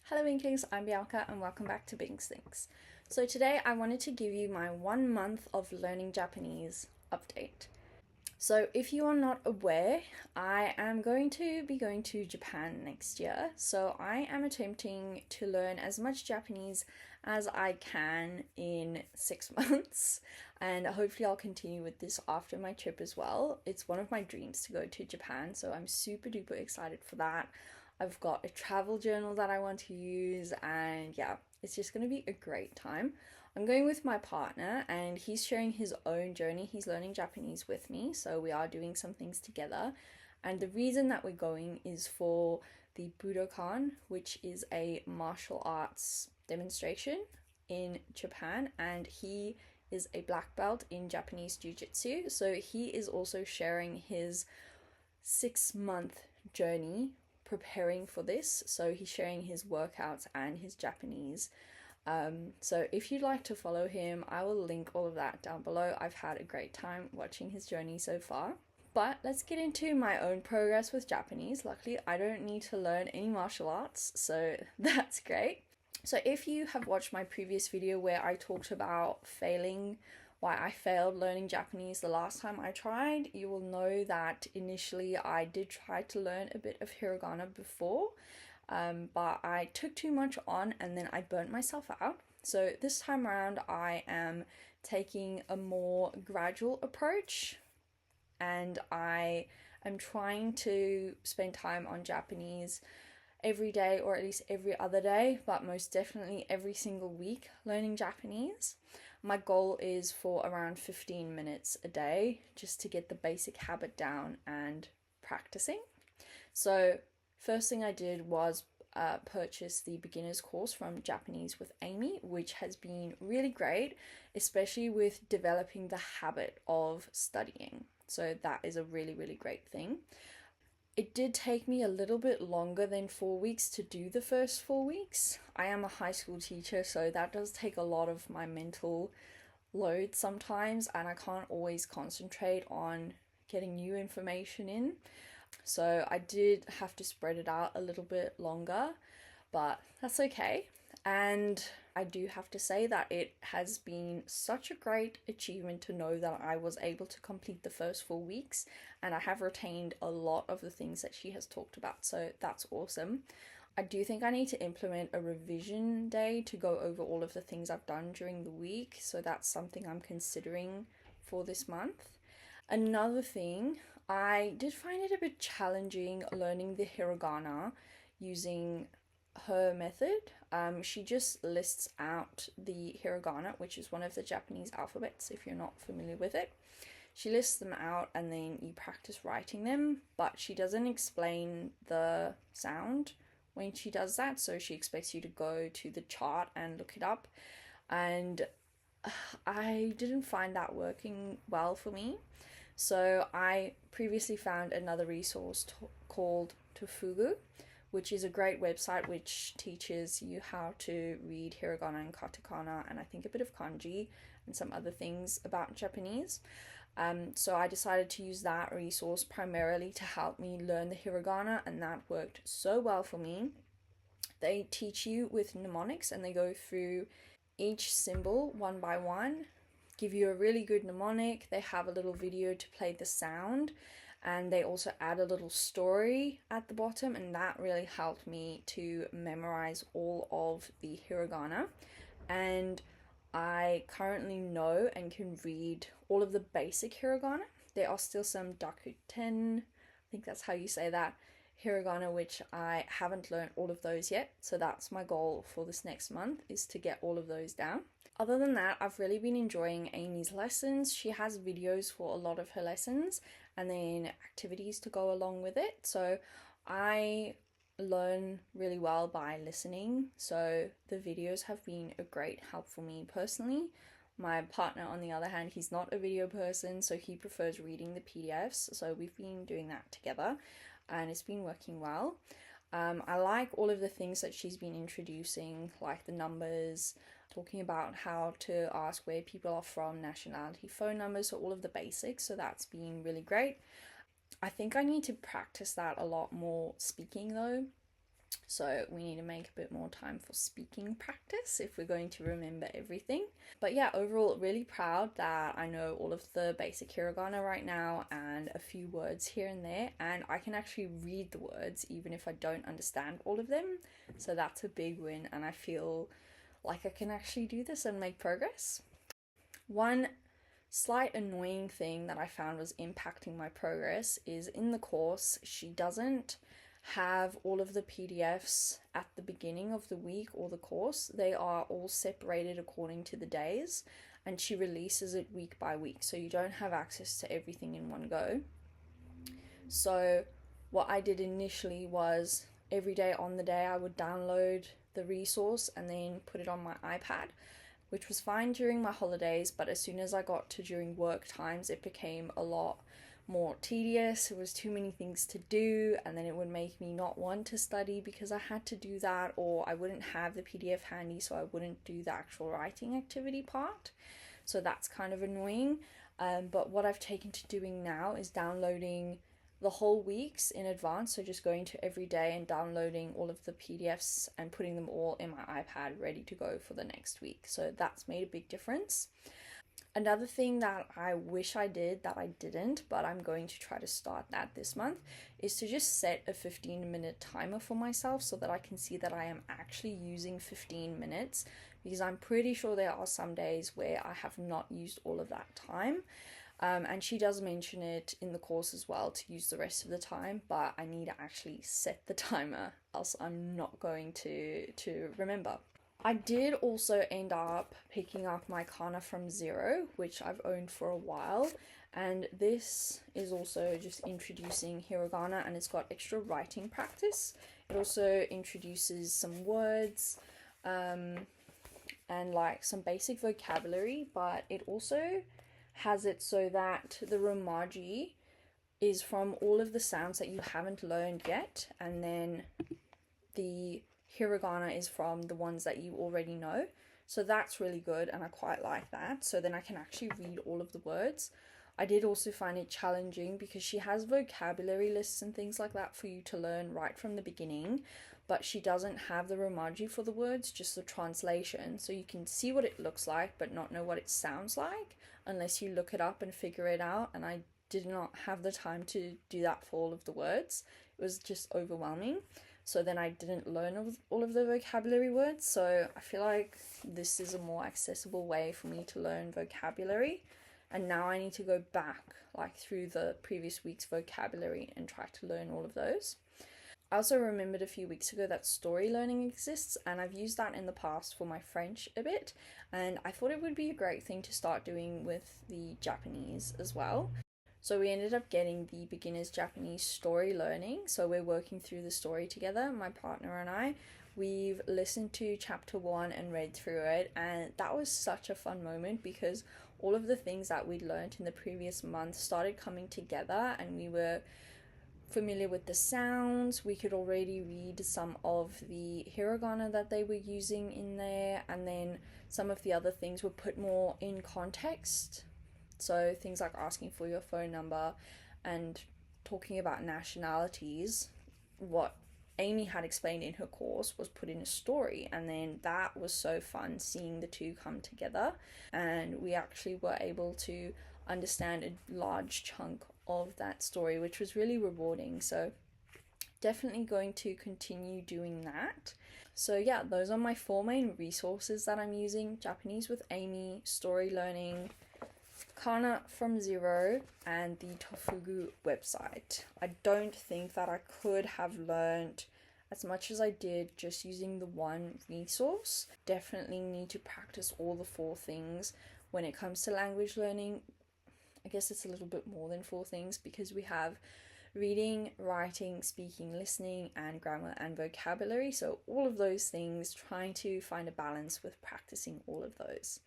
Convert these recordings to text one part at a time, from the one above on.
Hello Inklings, I'm Bianca and welcome back to Inklings. So today I wanted to give you my 1 month of learning Japanese update. So if you are not aware, I am going to be going to Japan next year. So I am attempting to learn as much Japanese as I can in 6 months. And hopefully I'll continue with this after my trip as well. It's one of my dreams to go to Japan, so I'm super duper excited for that. I've got a travel journal that I want to use, and yeah, it's just going to be a great time. I'm going with my partner, and he's sharing his own journey. He's learning Japanese with me, so we are doing some things together. And the reason that we're going is for the Budokan, which is a martial arts demonstration in Japan, and he is a black belt in Japanese Jiu-Jitsu. So he is also sharing his 6-month journey preparing for this. So he's sharing his workouts and his Japanese. So if you'd like to follow him, I will link all of that down below. I've had a great time watching his journey so far. But let's get into my own progress with Japanese. Luckily, I don't need to learn any martial arts, so that's great. So if you have watched my previous video where I talked about why I failed learning Japanese the last time I tried, you will know that initially I did try to learn a bit of hiragana before, but I took too much on and then I burnt myself out. So this time around I am taking a more gradual approach, and I am trying to spend time on Japanese every day, or at least every other day, but most definitely every single week learning Japanese. My goal is for around 15 minutes a day just to get the basic habit down and practicing. So first thing I did was purchase the beginner's course from Japanese with Amy, which has been really great, especially with developing the habit of studying. So that is a really, really great thing. It did take me a little bit longer than 4 weeks to do the first 4 weeks. I am a high school teacher, so that does take a lot of my mental load sometimes, and I can't always concentrate on getting new information in. So I did have to spread it out a little bit longer, but that's okay. And I do have to say that it has been such a great achievement to know that I was able to complete the first 4 weeks, and I have retained a lot of the things that she has talked about, so that's awesome. I do think I need to implement a revision day to go over all of the things I've done during the week, so that's something I'm considering for this month. Another thing, I did find it a bit challenging learning the hiragana using her method. She just lists out the hiragana, which is one of the Japanese alphabets if you're not familiar with it. She lists them out and then you practice writing them, but she doesn't explain the sound when she does that, so she expects you to go to the chart and look it up, and I didn't find that working well for me. So I previously found another resource called Tofugu, which is a great website which teaches you how to read hiragana and katakana, and I think a bit of kanji and some other things about Japanese. So I decided to use that resource primarily to help me learn the hiragana, and that worked so well for me. They teach you with mnemonics and they go through each symbol one by one, give you a really good mnemonic. They have a little video to play the sound, and they also add a little story at the bottom, and that really helped me to memorize all of the hiragana. And I currently know and can read all of the basic hiragana. There are still some dakuten, I think that's how you say that, hiragana, which I haven't learned all of those yet, so that's my goal for this next month, is to get all of those down. Other than that, I've really been enjoying Amy's lessons. She has videos for a lot of her lessons and then activities to go along with it. So I learn really well by listening. So the videos have been a great help for me personally. My partner, on the other hand, he's not a video person, so he prefers reading the PDFs. So we've been doing that together and it's been working well. I like all of the things that she's been introducing, like the numbers, talking about how to ask where people are from, nationality, phone numbers, so all of the basics. So that's been really great. I think I need to practice that a lot more speaking though. So we need to make a bit more time for speaking practice if we're going to remember everything. But yeah, overall, really proud that I know all of the basic hiragana right now and a few words here and there, and I can actually read the words even if I don't understand all of them. So that's a big win, and I feel like I can actually do this and make progress. One slight annoying thing that I found was impacting my progress is in the course, she doesn't have all of the PDFs at the beginning of the week or the course. They are all separated according to the days, and she releases it week by week, so you don't have access to everything in one go. So what I did initially was every day on the day I would download the resource and then put it on my iPad, which was fine during my holidays, but as soon as I got to during work times, it became a lot more tedious. It was too many things to do, and then it would make me not want to study because I had to do that, or I wouldn't have the PDF handy, so I wouldn't do the actual writing activity part. So that's kind of annoying. But what I've taken to doing now is downloading the whole weeks in advance, so just going to every day and downloading all of the PDFs and putting them all in my iPad ready to go for the next week. So that's made a big difference. Another thing that I wish I did that I didn't, but I'm going to try to start that this month, is to just set a 15-minute timer for myself so that I can see that I am actually using 15 minutes, because I'm pretty sure there are some days where I have not used all of that time. And she does mention it in the course as well to use the rest of the time, but I need to actually set the timer, else I'm not going to remember. I did also end up picking up my Kana from Zero, which I've owned for a while, and this is also just introducing hiragana, and it's got extra writing practice. It also introduces some words and like some basic vocabulary, but it also has it so that the romaji is from all of the sounds that you haven't learned yet, and then the hiragana is from the ones that you already know. So that's really good, and I quite like that. So then I can actually read all of the words. I did also find it challenging because she has vocabulary lists and things like that for you to learn right from the beginning, but she doesn't have the romaji for the words, just the translation. So you can see what it looks like but not know what it sounds like unless you look it up and figure it out, and I did not have the time to do that for all of the words. It was just overwhelming. So then I didn't learn all of the vocabulary words. So I feel like this is a more accessible way for me to learn vocabulary. And now I need to go back like through the previous week's vocabulary and try to learn all of those. I also remembered a few weeks ago that story learning exists, and I've used that in the past for my French a bit, and I thought it would be a great thing to start doing with the Japanese as well. So we ended up getting the beginner's Japanese story learning. So we're working through the story together, my partner and I. We've listened to chapter 1 and read through it, and that was such a fun moment because all of the things that we'd learned in the previous month started coming together, and we were familiar with the sounds. We could already read some of the hiragana that they were using in there, and then some of the other things were put more in context. So things like asking for your phone number and talking about nationalities, what Amy had explained in her course was put in a story, and then that was so fun seeing the two come together, and we actually were able to understand a large chunk of that story, which was really rewarding. So definitely going to continue doing that. So yeah, those are my 4 main resources that I'm using: Japanese with Amy, story learning, Kana from Zero, and the Tofugu website. I don't think that I could have learned as much as I did just using the one resource. Definitely need to practice all the 4 things. When it comes to language learning, I guess it's a little bit more than 4 things because we have reading, writing, speaking, listening, and grammar and vocabulary. So all of those things, trying to find a balance with practicing all of those.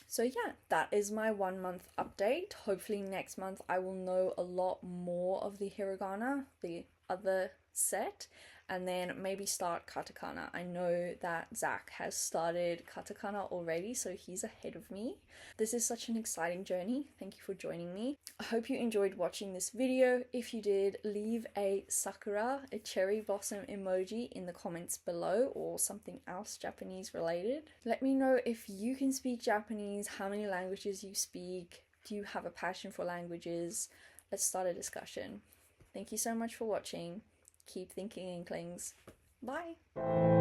So yeah, that is my 1 month update. Hopefully next month I will know a lot more of the hiragana, the other set and then maybe start katakana. I know that Zach has started katakana already, so he's ahead of me. This is such an exciting journey. Thank you for joining me. I hope you enjoyed watching this video. If you did, leave a sakura, a cherry blossom emoji in the comments below, or something else Japanese related. Let me know if you can speak Japanese, how many languages you speak, do you have a passion for languages? Let's start a discussion. Thank you so much for watching. Keep thinking, Inklings. Bye!